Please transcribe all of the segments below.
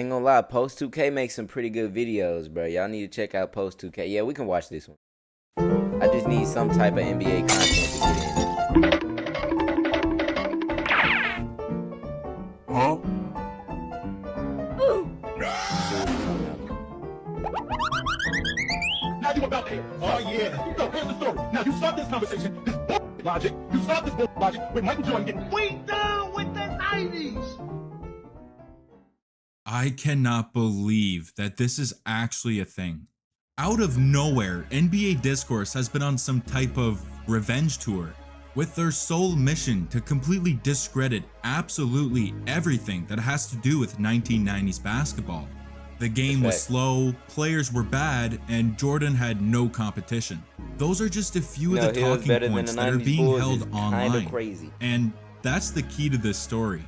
I ain't gonna lie, Post 2K makes some pretty good videos, bro. Y'all need to check out Post 2K. Yeah, we can watch this one. I just need some type of NBA content to get in. Huh? Now you about to Oh yeah. So here's the story. Now you start this conversation, this logic. You start this logic with Michael Jordan getting we done with the 90s. I cannot believe that this is actually a thing. Out of nowhere, NBA Discourse has been on some type of revenge tour, with their sole mission to completely discredit absolutely everything that has to do with 1990s basketball. The game was slow, players were bad, and Jordan had no competition. Those are just a few of the talking points that are being held online. And that's the key to this story.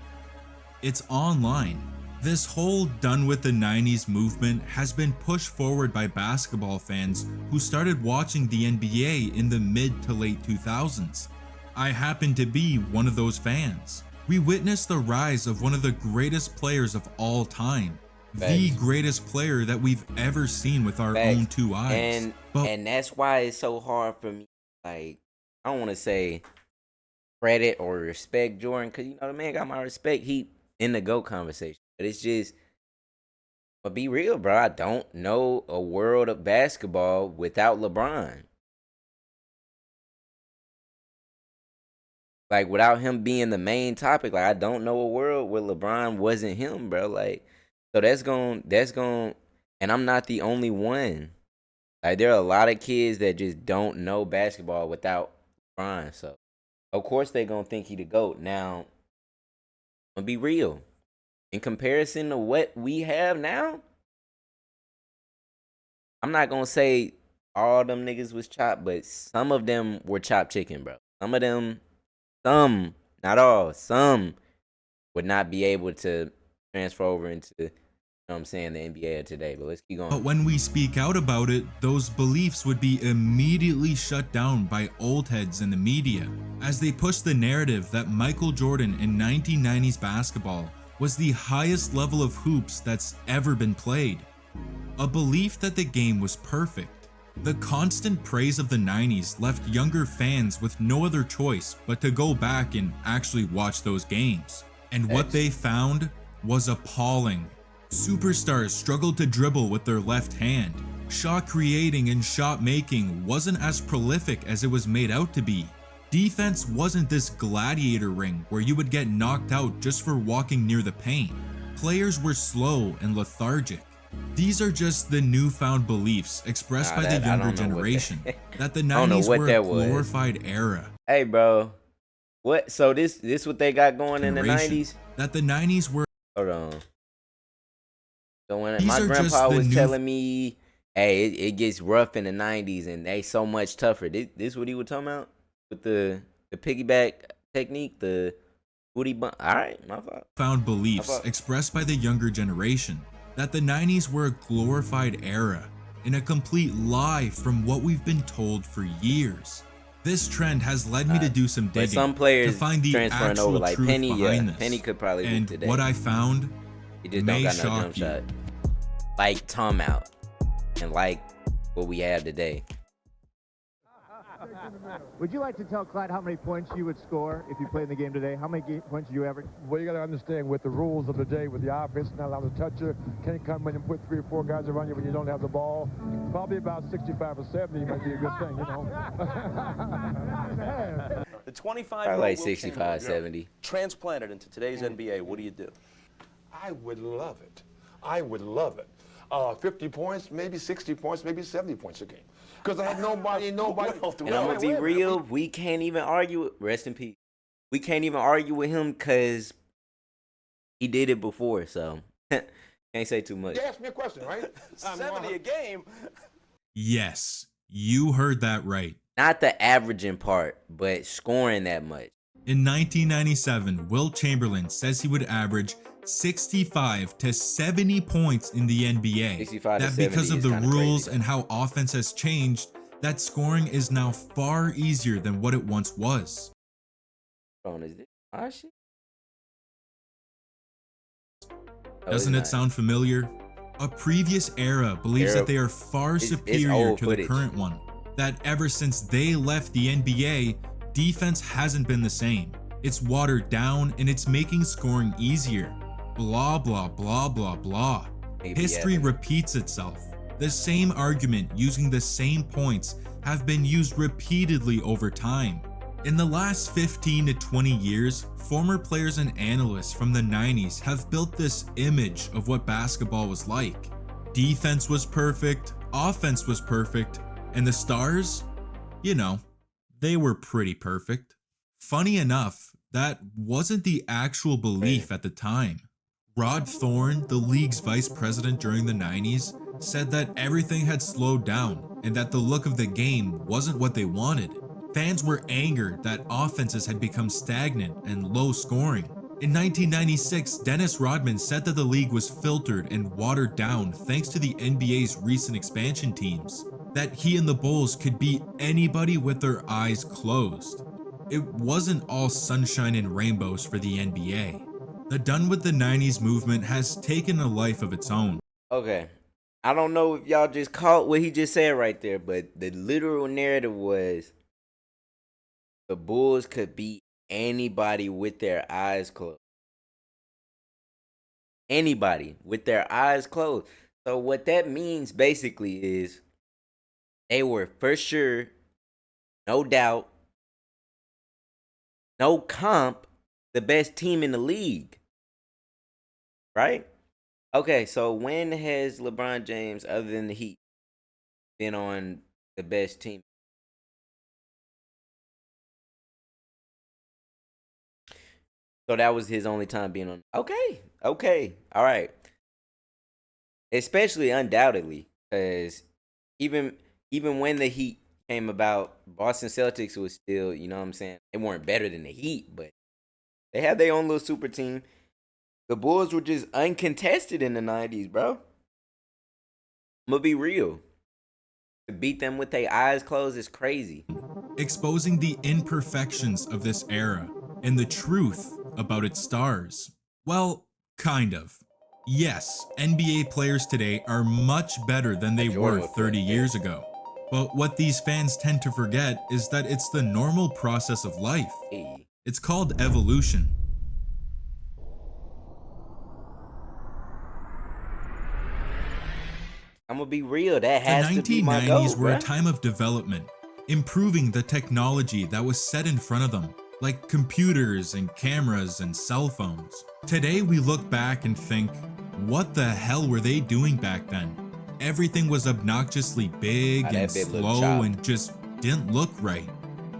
It's online. This whole done with the 90s movement has been pushed forward by basketball fans who started watching the NBA in the mid to late 2000s. I happen to be one of those fans. We witnessed the rise of one of the greatest players of all time. The greatest player that we've ever seen with our own two eyes. And that's why it's so hard for me. Like, I don't want to say credit or respect Jordan, because, you know, the man got my respect. He in the GOAT conversation. But it's just, but be real, bro. I don't know a world of basketball without LeBron. Like, without him being the main topic, like, I don't know a world where LeBron wasn't him, bro. Like, so that's going, and I'm not the only one. Like, there are a lot of kids that just don't know basketball without LeBron. So, of course, they're going to think he the GOAT. Now, I'm going to be real. In comparison to what we have now, I'm not going to say all them niggas was chopped, but some of them were chopped chicken, bro. Some of them, some, not all, some would not be able to transfer over into, you know what I'm saying, the NBA of today. But let's keep going. But when we speak out about it, those beliefs would be immediately shut down by old heads in the media, as they push the narrative that Michael Jordan in 1990s basketball was the highest level of hoops that's ever been played. A belief that the game was perfect. The constant praise of the 90s left younger fans with no other choice but to go back and actually watch those games. And what they found was appalling. Superstars struggled to dribble with their left hand. Shot creating and shot making wasn't as prolific as it was made out to be. Defense wasn't this gladiator ring where you would get knocked out just for walking near the paint. Players were slow and lethargic. These are just the newfound beliefs expressed by the younger generation that the 90s were a glorified era. Hey, bro. What? So this what they got going in the 90s? That the 90s were... Hold on. So when my grandpa was telling me, hey, it gets rough in the 90s and they so much tougher. This what he was talking about? With the piggyback technique, the booty bump. All right, my fault. Found beliefs expressed by the younger generation that the 90s were a glorified era, and a complete lie from what we've been told for years. This trend has led me to do some digging to find the actual like truth Penny, behind this. Penny could probably and today. What I found he just may don't got no shock jump you. shot. Like Tom out, and like what we have today. Would you like to tell Clyde how many points you would score if you played in the game today? How many points did you average? Well, you got to understand with the rules of the day, with the offense not allowed to touch you, can't come in and put 3 or 4 guys around you when you don't have the ball. Probably about 65 or 70 might be a good thing, you know. The 25-year-old like 65, 70. transplanted into today's NBA. What do you do? I would love it. I would love it. 50 points, maybe 60 points, maybe 70 points a game. Because I have nobody. And I'm gonna be real. We can't even argue. Rest in peace. We can't even argue with him because he did it before. So can't say too much. You asked me a question, right? 70 a game. Yes, you heard that right. Not the averaging part, but scoring that much. In 1997, Wilt Chamberlain says he would average 65 to 70 points in the NBA. That because of the rules and how offense has changed, that scoring is now far easier than what it once was. Is this my shit? No, Doesn't it it's not. sound familiar? A previous era believes that they are far It's superior old to footage. the current one. That ever since they left the NBA, defense hasn't been the same. It's watered down and it's making scoring easier. Blah blah blah blah blah. Maybe History Evan. repeats itself. The same argument using the same points have been used repeatedly over time. In the last 15 to 20 years, former players and analysts from the 90s have built this image of what basketball was like. Defense was perfect, offense was perfect, and the stars, you know, they were pretty perfect. Funny enough, that wasn't the actual belief at the time. Rod Thorne, the league's vice president during the 90s, said that everything had slowed down and that the look of the game wasn't what they wanted. Fans were angered that offenses had become stagnant and low scoring. In 1996, Dennis Rodman said that the league was filtered and watered down thanks to the NBA's recent expansion teams, that he and the Bulls could beat anybody with their eyes closed. It wasn't all sunshine and rainbows for the NBA. The Done with the 90s movement has taken a life of its own. Okay. I don't know if y'all just caught what he just said right there, but the literal narrative was the Bulls could beat anybody with their eyes closed. Anybody with their eyes closed. So what that means basically is they were for sure, no doubt, no comp, the best team in the league. Right? Okay, so when has LeBron James, other than the Heat, been on the best team? So that was his only time being on. Okay, all right. Especially undoubtedly, because even when the Heat came about, Boston Celtics was still, you know what I'm saying? They weren't better than the Heat, but they had their own little super team. The Bulls were just uncontested in the 90s, bro. I'm gonna be real. To beat them with their eyes closed is crazy. Exposing the imperfections of this era and the truth about its stars. Well, kind of. Yes, NBA players today are much better than they were 30 years ago. But what these fans tend to forget is that it's the normal process of life. Hey. It's called evolution. I'm gonna be real. That The has to be my goal, 1990s were a bruh. time of development, improving the technology that was set in front of them, like computers and cameras and cell phones. Today we look back and think, what the hell were they doing back then? Everything was obnoxiously big and that bit looked slow chopped. and just didn't look right.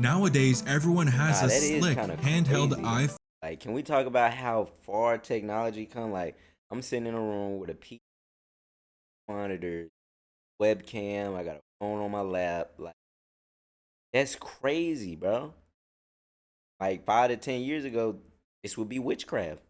Nowadays everyone has a That is slick kinda handheld crazy. iPhone. Like, can we talk about how far technology come? Like, I'm sitting in a room with a PC monitor, webcam. I got a phone on my lap. Like, that's crazy, bro. Like 5 to 10 years ago, this would be witchcraft.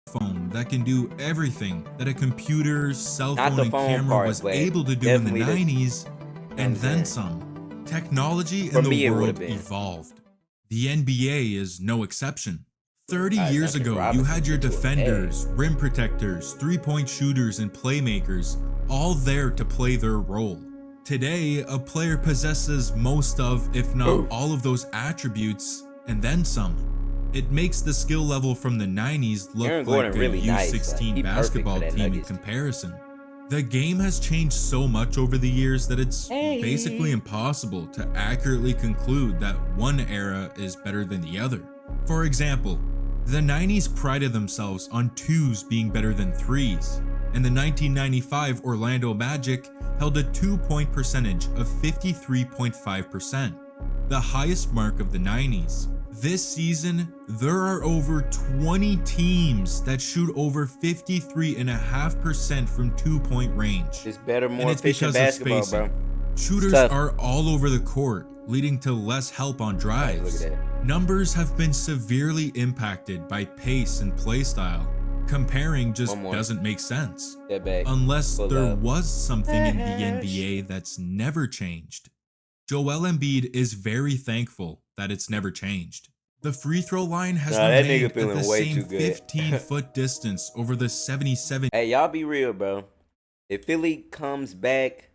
Phone that can do everything that a computer, cell Not phone, the and phone camera part, was but able to do in the definitely 90s, and I'm then saying. some. Technology For in the me, it would've world been. evolved. The NBA is no exception. 30 Guys, years Duncan ago, you Robinson had your went to a defenders, rim protectors, three-point shooters, and playmakers all there to play their role. Today, a player possesses most of, if not all of those attributes, and then some. It makes the skill level from the 90s look Aaron like Gordon a really nice, U16 like, he perfect basketball for that team in Nuggets team. comparison. The game has changed so much over the years that it's Hey. basically impossible to accurately conclude that one era is better than the other. For example, the 90s prided themselves on 2s being better than 3s, and the 1995 Orlando Magic held a 2-point percentage of 53.5%, the highest mark of the 90s. This season, there are over 20 teams that shoot over 53.5% from 2-point range. It's better, And more it's efficient because of basketball, spacing. bro. Shooters Tough. are all over the court, leading to less help on drives. Look at that. Numbers have been severely impacted by pace and play style. Comparing just One more. doesn't make sense. That back. Unless Pull there up. was something in the Dash. NBA that's never changed. Joel Embiid is very thankful that it's never changed. The free throw line has Nah, that nigga remained at feeling the way same too good. 15-foot distance over the 77. Hey, y'all be real, bro. If Philly comes back,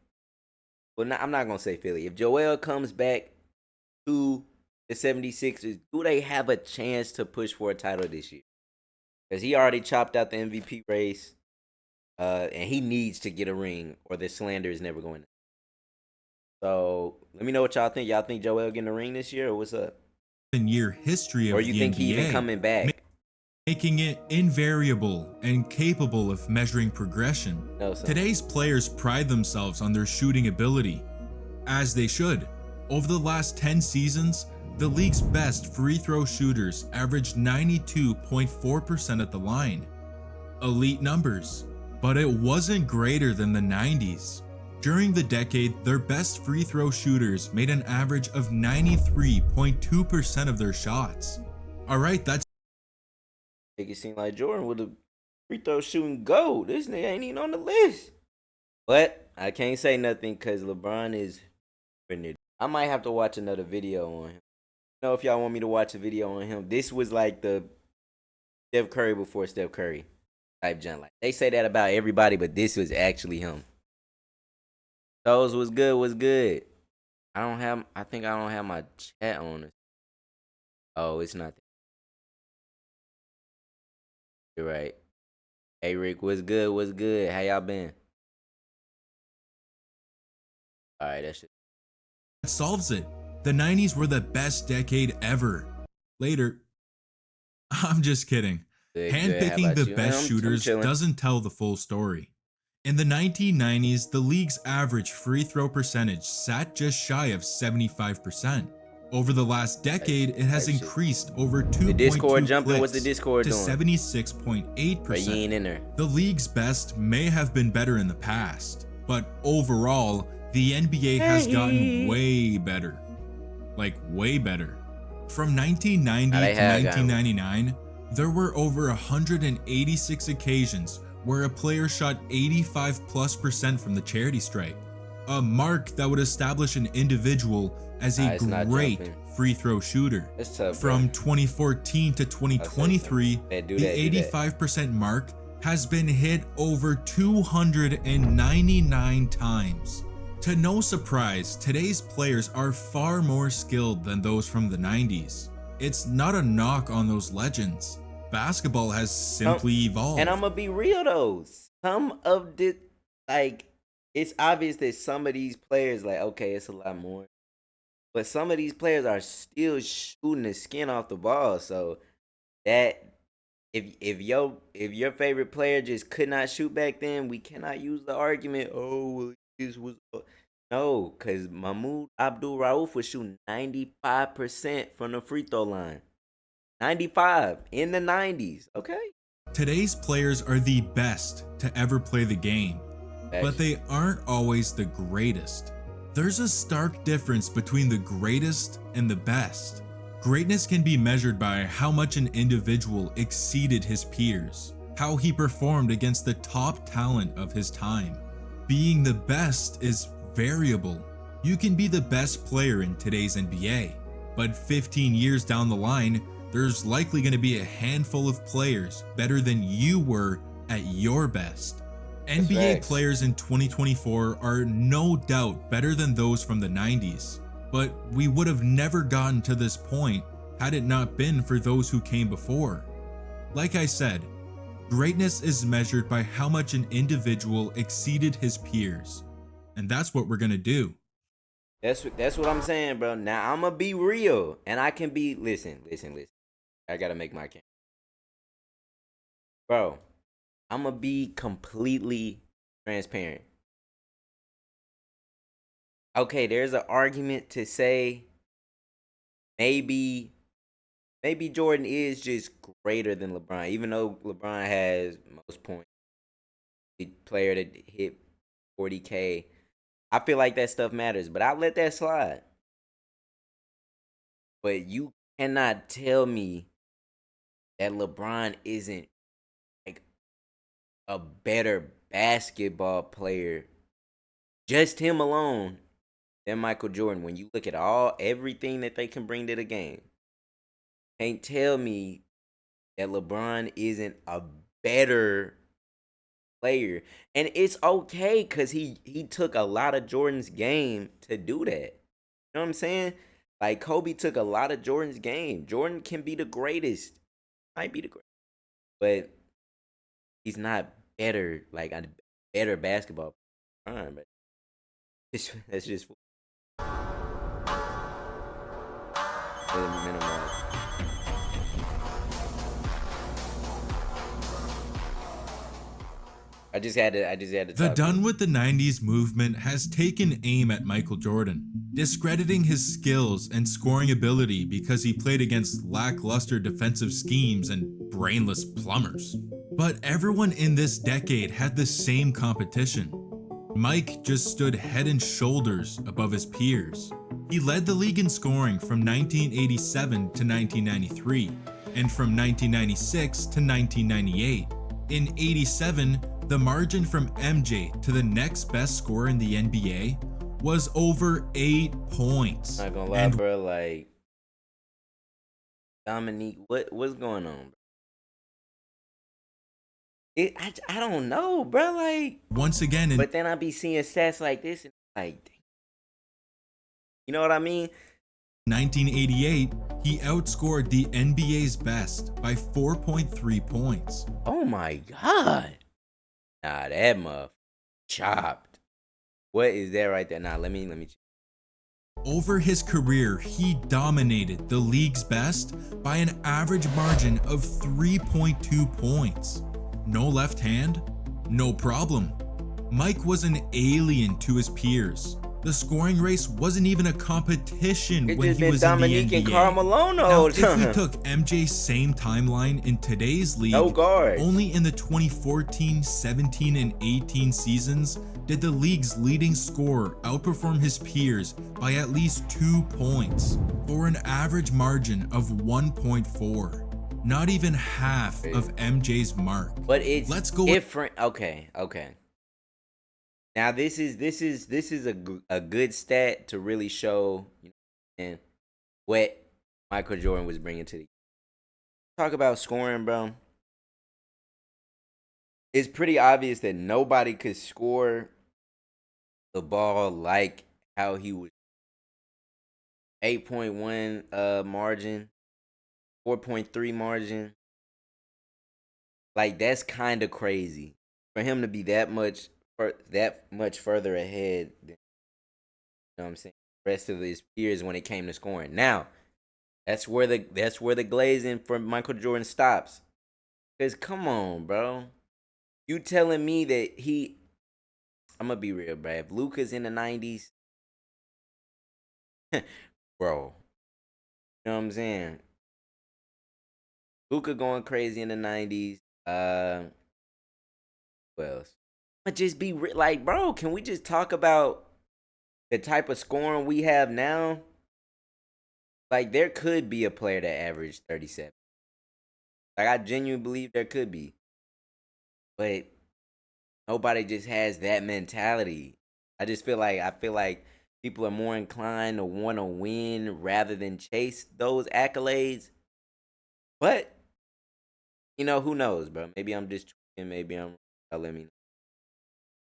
well, I'm not gonna say Philly. If Joel comes back to the 76ers, do they have a chance to push for a title this year? Because he already chopped out the MVP race, and he needs to get a ring, or the slander is never going to. So let me know what y'all think. Y'all think Joel getting a ring this year, or what's up? Year history of Or you the think he even NBA, coming back? making it invariable and capable of measuring progression. No, son. Today's players pride themselves on their shooting ability, as they should. Over the last 10 seasons, the league's best free throw shooters averaged 92.4% at the line. Elite numbers, but it wasn't greater than the 90s. During the decade, their best free throw shooters made an average of 93.2% of their shots. Alright, that's Make it seem like Jordan with a free throw shooting gold. This nigga ain't even on the list. But I can't say nothing because LeBron is putting it. I might have to watch another video on him. You know, if y'all want me to watch a video on him, this was like the Steph Curry before Steph Curry type jump. Like they say that about everybody, but this was actually him. Those was good. I think I don't have my chat on it. Oh, it's not. You're right. Hey Rick, what's good? How y'all been? Alright, that shit. solves it. The 90s were the best decade ever. Later. I'm just kidding. Good. Handpicking How about the you? best I'm shooters chilling. doesn't tell the full story. In the 1990s, the league's average free throw percentage sat just shy of 75%. Over the last decade, it has increased over 2.2 Discord jumping. What's the clicks Discord to doing? 76.8%. But you ain't in there. The league's best may have been better in the past, but overall, the NBA has gotten way better. Like, way better. From 1990 to 1999, there were over 186 occasions where a player shot 85+% from the charity stripe, a mark that would establish an individual as a great free throw shooter. From 2014 to 2023, the 85% mark has been hit over 299 times. To no surprise, today's players are far more skilled than those from the 90s. It's not a knock on those legends. Basketball has simply evolved. And I'm gonna be real though, some of the, like, it's obvious that some of these players, like, okay, it's a lot more, but some of these players are still shooting the skin off the ball. So that if your favorite player just could not shoot back then, we cannot use the argument, oh well, this was no, because Mahmoud Abdul Rauf was shooting 95% from the free throw line. 95 in the 90s, okay? Today's players are the best to ever play the game, but they aren't always the greatest. There's a stark difference between the greatest and the best. Greatness can be measured by how much an individual exceeded his peers, how he performed against the top talent of his time. Being the best is variable. You can be the best player in today's NBA, but 15 years down the line, there's likely going to be a handful of players better than you were at your best. NBA players in 2024 are no doubt better than those from the 90s, but we would have never gotten to this point had it not been for those who came before. Like I said, greatness is measured by how much an individual exceeded his peers, and that's what we're going to do. That's what I'm saying, bro. Now I'm gonna be real, and I can be. Listen. I gotta make my camera, bro. I'm gonna be completely transparent. Okay, there's an argument to say maybe Jordan is just greater than LeBron, even though LeBron has most points. The player that hit 40K. I feel like that stuff matters, but I'll let that slide. But you cannot tell me that LeBron isn't like a better basketball player, just him alone, than Michael Jordan when you look at everything that they can bring to the game. can't tell me that LeBron isn't a better player. And it's okay because he took a lot of Jordan's game to do that. You know what I'm saying? Like Kobe took a lot of Jordan's game. Jordan can be the greatest. Might be the greatest. But he's not better, like a better basketball player. But that's just minimum. I just had to The talk. Done with the 90s movement has taken aim at Michael Jordan, discrediting his skills and scoring ability because he played against lackluster defensive schemes and brainless plumbers. But everyone in this decade had the same competition. Mike just stood head and shoulders above his peers. He led the league in scoring from 1987 to 1993, and from 1996 to 1998. In 87, the margin from MJ to the next best scorer in the NBA was over 8 points. Not gonna lie, bro. Like Dominique, what's going on, bro? I don't know, bro. Like once again, but then I be seeing stats like this, and like, you know what I mean? 1988, he outscored the NBA's best by 4.3 points. Oh my god. Nah, that muff chopped. What is that right there? Nah, let me check. Over his career, he dominated the league's best by an average margin of 3.2 points. No left hand? No problem. Mike was an alien to his peers. The scoring race wasn't even a competition It when just he been was Dominique in the and NBA. Karl Malone the Now, whole if we time. took MJ's same timeline in today's league, No guards. only in the 2014, 17, and 18 seasons did the league's leading scorer outperform his peers by at least 2 points, for an average margin of 1.4. Not even half of MJ's mark. But it's Let's go different. Okay. Now this is a good stat to really show, you know, and what Michael Jordan was bringing to the talk about scoring, bro. It's pretty obvious that nobody could score the ball like how he was. 8.1 margin, 4.3 margin. Like that's kind of crazy for him to be that much further ahead than, you know what I'm saying, the rest of his peers when it came to scoring. Now, that's where the glazing for Michael Jordan stops. Cause come on, bro. You telling me that I'm gonna be real, bro. If Luka's in the 90s, bro, you know what I'm saying? Luka going crazy in the 90s. What else? But just be like, bro, can we just talk about the type of scoring we have now? Like, there could be a player that averaged 37. Like, I genuinely believe there could be. But nobody just has that mentality. I feel like people are more inclined to want to win rather than chase those accolades. But, you know, who knows, bro? Maybe I'm just tweaking. Maybe I'm telling me.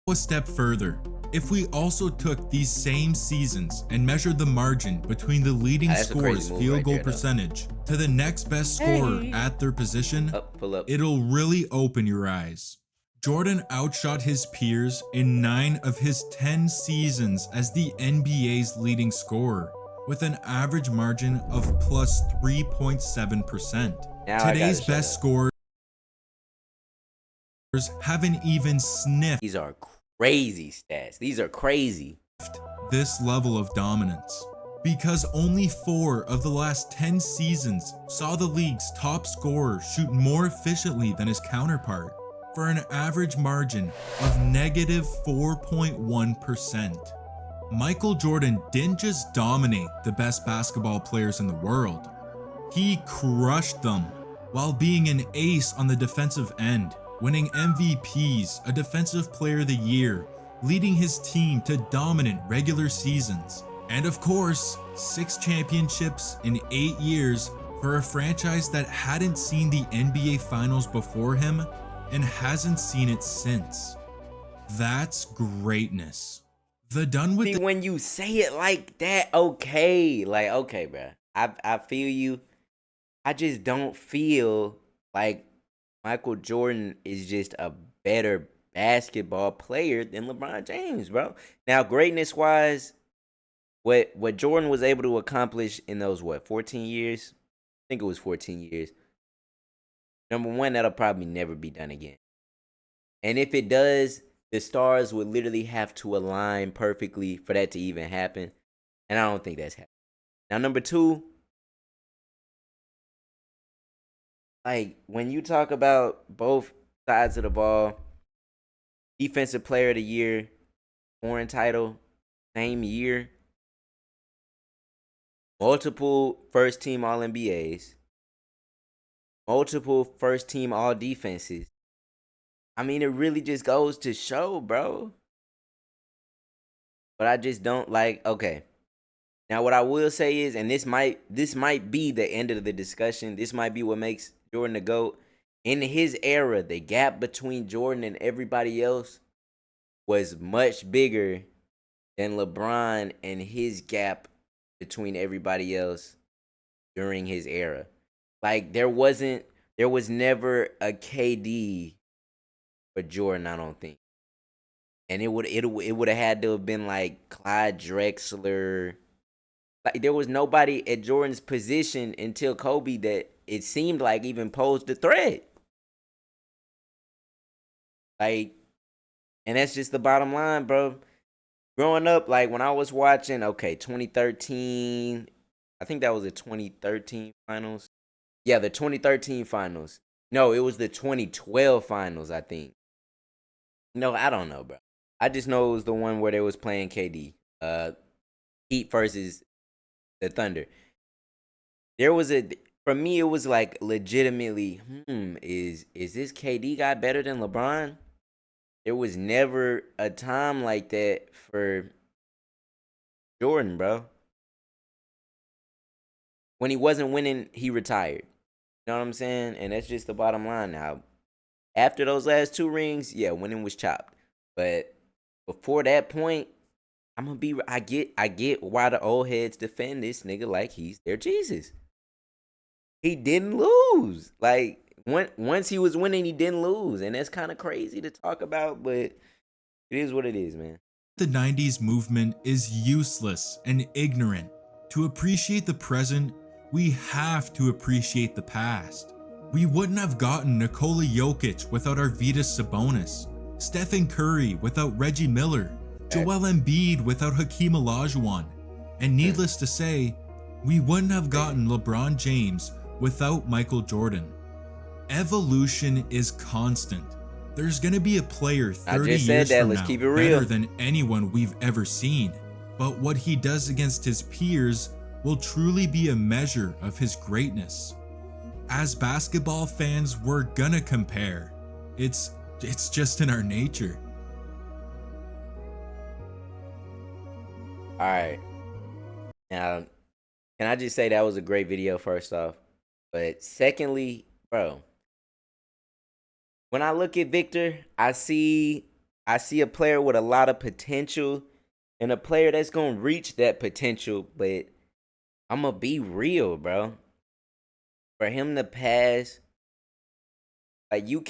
A step further, if we also took these same seasons and measured the margin between the leading That's a crazy scorer's move field right goal there, though. percentage to the next best scorer at their position, Pull up. it'll really open your eyes. Jordan outshot his peers in 9 of his 10 seasons as the NBA's leading scorer, with an average margin of plus 3.7%. Now I Today's gotta best shut up. scorers haven't even sniffed These are crazy stats. These are crazy. this level of dominance, because only 4 of the last 10 seasons saw the league's top scorer shoot more efficiently than his counterpart, for an average margin of negative 4.1%. Michael Jordan didn't just dominate the best basketball players in the world, he crushed them while being an ace on the defensive end, winning MVPs, a Defensive Player of the Year, leading his team to dominant regular seasons, and of course, 6 championships in 8 years For a franchise that hadn't seen the NBA Finals before him and hasn't seen it since. That's greatness. The done with See, when you say it like that, okay. Like, okay, bro. I feel you. I just don't feel like Michael Jordan is just a better basketball player than LeBron James, bro. Now, greatness wise, what Jordan was able to accomplish in those 14 years? I think it was 14 years. Number one, that'll probably never be done again. And if it does, the stars would literally have to align perfectly for that to even happen. And I don't think that's happening. Now, number two, like when you talk about both sides of the ball, defensive player of the year, foreign title, same year, multiple first team All NBAs, multiple first team All Defenses. I mean, it really just goes to show, bro. But I just don't like. Okay, now what I will say is, and this might be the end of the discussion. This might be what makes Jordan the GOAT. In his era, the gap between Jordan and everybody else was much bigger than LeBron and his gap between everybody else during his era. Like there was never a KD for Jordan, I don't think. And it would have had to have been like Clyde Drexler. Like there was nobody at Jordan's position until Kobe that it seemed like even posed a threat. Like, and that's just the bottom line, bro. Growing up, like when I was watching, 2013, I think that was the 2013 finals. Yeah, the 2013 finals. No, it was the 2012 finals, I think. No, I don't know, bro. I just know it was the one where they was playing KD. Heat versus the Thunder. For me, it was like legitimately, is this KD guy better than LeBron? There was never a time like that for Jordan, bro. When he wasn't winning, he retired. You know what I'm saying? And that's just the bottom line now. After those last 2 rings, yeah, winning was chopped. But before that point, I get why the old heads defend this nigga like he's their Jesus. He didn't lose. Like once he was winning, he didn't lose, and that's kind of crazy to talk about, but it is what it is, man. The 90s movement is useless and ignorant. To appreciate the present, we have to appreciate the past. We wouldn't have gotten Nikola Jokic without Arvydas Sabonis, Stephen Curry without Reggie Miller, Joel Embiid without Hakeem Olajuwon, and needless to say, we wouldn't have gotten LeBron James without Michael Jordan. Evolution is constant. There's gonna be a player 30 years from now better than anyone we've ever seen, but what he does against his peers will truly be a measure of his greatness. As basketball fans, we're gonna compare. It's just in our nature. All right. Now, can I just say that was a great video first off? But secondly, bro, when I look at Victor, I see a player with a lot of potential and a player that's going to reach that potential, but I'm going to be real, bro. For him to pass, like how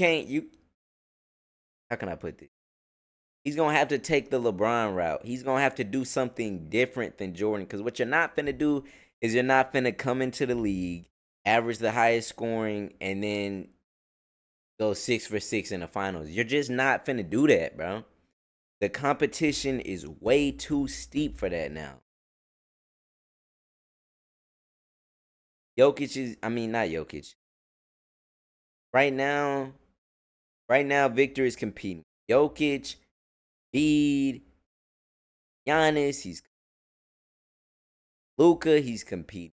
can I put this? He's going to have to take the LeBron route. He's going to have to do something different than Jordan, because what you're not finna do is you're not finna come into the league, average the highest scoring, and then go 6 for 6 in the finals. You're just not finna do that, bro. The competition is way too steep for that now. Not Jokic. Right now, Victor is competing. Jokic, Embiid, Giannis, he's Luka, he's competing.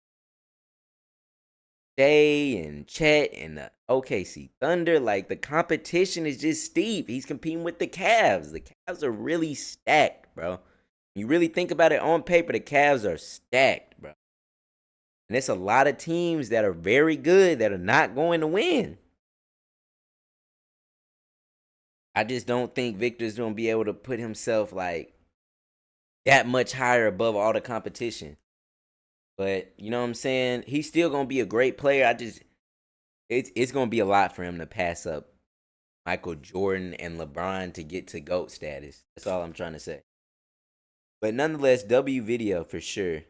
Jay and Chet and the OKC Thunder, like the competition is just steep. He's competing with the Cavs. The Cavs are really stacked, bro. When you really think about it on paper, the Cavs are stacked, bro. And it's a lot of teams that are very good that are not going to win. I just don't think Victor's going to be able to put himself like that much higher above all the competition. But you know what I'm saying? He's still going to be a great player. It's going to be a lot for him to pass up Michael Jordan and LeBron to get to GOAT status. That's all I'm trying to say. But nonetheless, W video for sure.